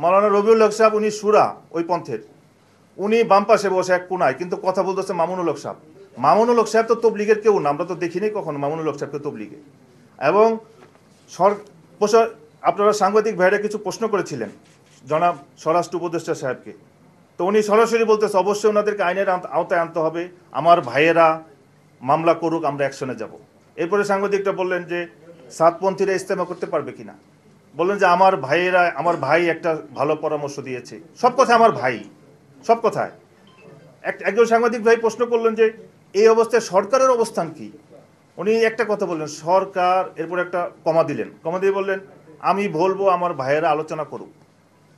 মাওলানা রবিউল হক সাহেব উনি সুরা ওই পন্থের, উনি বাম পাশে বসে এক কোনায়, কিন্তু কথা বলতেছে মামুনুল হক সাহেব। মামুনুল হক সাহেব তো তবলিগের কেউ না, আমরা তো দেখিনি কখনো মামুনুল হক সাহেবকে তবলিগে। এবং আপনারা সাংবাদিক ভাইরা কিছু প্রশ্ন করেছিলেন জনাব স্বরাষ্ট্র উপদেষ্টা সাহেবকে, তো উনি সরাসরি বলতেছে অবশ্যই ওনাদেরকে আইনের আওতায় আনতে হবে, আমার ভাইয়েরা মামলা করুক, আমরা অ্যাকশনে যাব। এরপরে সাংবাদিকটা বললেন যে সাতপন্থীরা ইস্তেমা করতে পারবে কিনা, বললেন যে আমার ভাই একটা ভালো পরামর্শ দিয়েছে। সব কথা আমার ভাই, সব কথায়। একজন সাংবাদিক ভাই প্রশ্ন করলেন যে এই অবস্থায় সরকারের অবস্থান কি। উনি একটা কথা বললেন সরকার, এরপর একটা কমা দিলেন, কমা দিয়ে বললেন আমি বলবো আমার ভাইয়েরা আলোচনা করুক।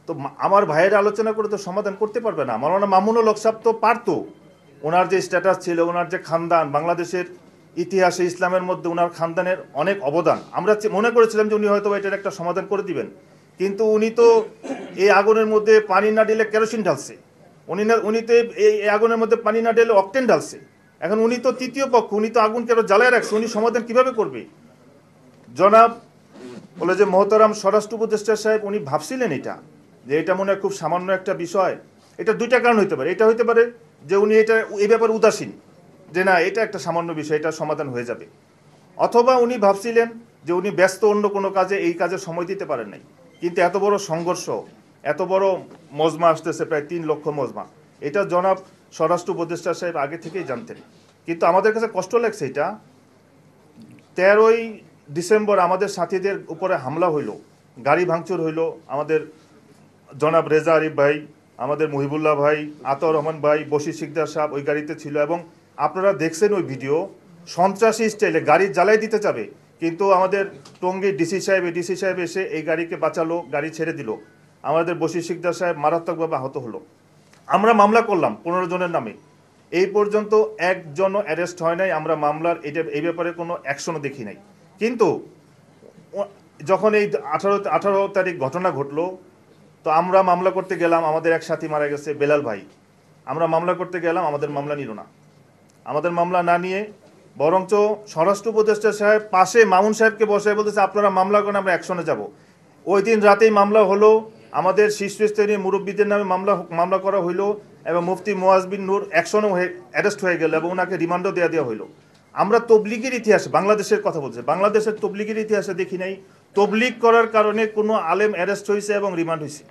তো আমার ভাইয়েরা আলোচনা করে তো সমাধান করতে পারবে না। মাওলানা মামুনুল হক সাহেব তো পারতো, ওনার যে স্ট্যাটাস ছিল, ওনার যে খানদান, বাংলাদেশের ইতিহাসে ইসলামের মধ্যে ওনার খানদানের অনেক অবদান, আমরা মনে করেছিলাম যে উনি হয়তো এটার একটা সমাধান করে দিবেন। কিন্তু উনি তো এই আগুনের মধ্যে পানি না ঢেলে কেরোসিন ঢালছে, উনি তো এই আগুনের মধ্যে পানি না ঢেলে অকটেন ঢালছে। এখন উনি তো তৃতীয় পক্ষ, উনি তো আগুন কেন জ্বালায় রাখছে, উনি সমাধান কিভাবে করবে? জনাব বলে যে মহতারাম স্বরাষ্ট্র উপদেষ্টা সাহেব উনি ভাবছিলেন এটা, যে এটা মনে হয় খুব সামান্য একটা বিষয়। এটা দুইটা কারণ হইতে পারে, এটা হইতে পারে যে উনি এই ব্যাপারে উদাসীন, যে না এটা একটা সামান্য বিষয়, এটা সমাধান হয়ে যাবে। অথবা উনি ভাবছিলেন যে উনি ব্যস্ত অন্য কোনো কাজে, এই কাজে সময় দিতে পারেন নাই। কিন্তু এত বড় সংঘর্ষ, এত বড় মজমা আসতেছে, প্রায় 3 লক্ষ মজমা, এটা জনাব স্বরাষ্ট্র উপদেষ্টা সাহেব আগে থেকেই জানতেন। কিন্তু আমাদের কাছে কষ্ট লাগছে, এটা 13ই ডিসেম্বর আমাদের সাথীদের উপরে হামলা হইল, গাড়ি ভাঙচুর হইল, আমাদের জনাব রেজা আরিফ ভাই, আমাদের মহিবুল্লাহ ভাই, আতর রহমান ভাই, বশির শিকদার সাহেব ওই গাড়িতে ছিল। এবং আপনারা দেখছেন ওই ভিডিও, সন্ত্রাসী স্টাইলে গাড়ি জ্বালাই দিতে যাবে, কিন্তু আমাদের টঙ্গীর ডিসি সাহেব এসে এই গাড়িকে বাঁচালো, গাড়ি ছেড়ে দিল। আমাদের বশির শিকদার সাহেব মারাত্মকভাবে আহত হলো। আমরা মামলা করলাম 15 জনের নামে, এই পর্যন্ত একজনও অ্যারেস্ট হয় নাই। আমরা মামলার এই ব্যাপারে কোনো অ্যাকশনও দেখি নাই। কিন্তু যখন এই 18 তারিখ ঘটনা ঘটলো, তো আমরা মামলা করতে গেলাম, আমাদের এক সাথী মারা গেছে বেলাল ভাই, আমরা মামলা করতে গেলাম, আমাদের মামলা নিল না। আমাদের মামলা না নিয়ে বরঞ্চ স্বরাষ্ট্র উপদেষ্টা সাহেব পাশে মামুন সাহেবকে বসে বলতেছে আপনারা মামলা করেন, আমরা অ্যাকশনে যাব। ওই দিন রাতেই মামলা হলো, আমাদের শীর্ষস্থানীয় মুরব্বীদের নামে মামলা করা হইলো, এবং মুফতি মুয়াজ বিন নূর অ্যাকশনও অ্যারেস্ট হয়ে গেল এবং ওনাকে রিমান্ডও দেওয়া হইলো। আমরা তবলিগের ইতিহাসে, বাংলাদেশের কথা বলছে, বাংলাদেশের তবলিগের ইতিহাসে দেখি নাই তবলিগ করার কারণে কোনো আলেম অ্যারেস্ট হয়েছে এবং রিমান্ড হয়েছে।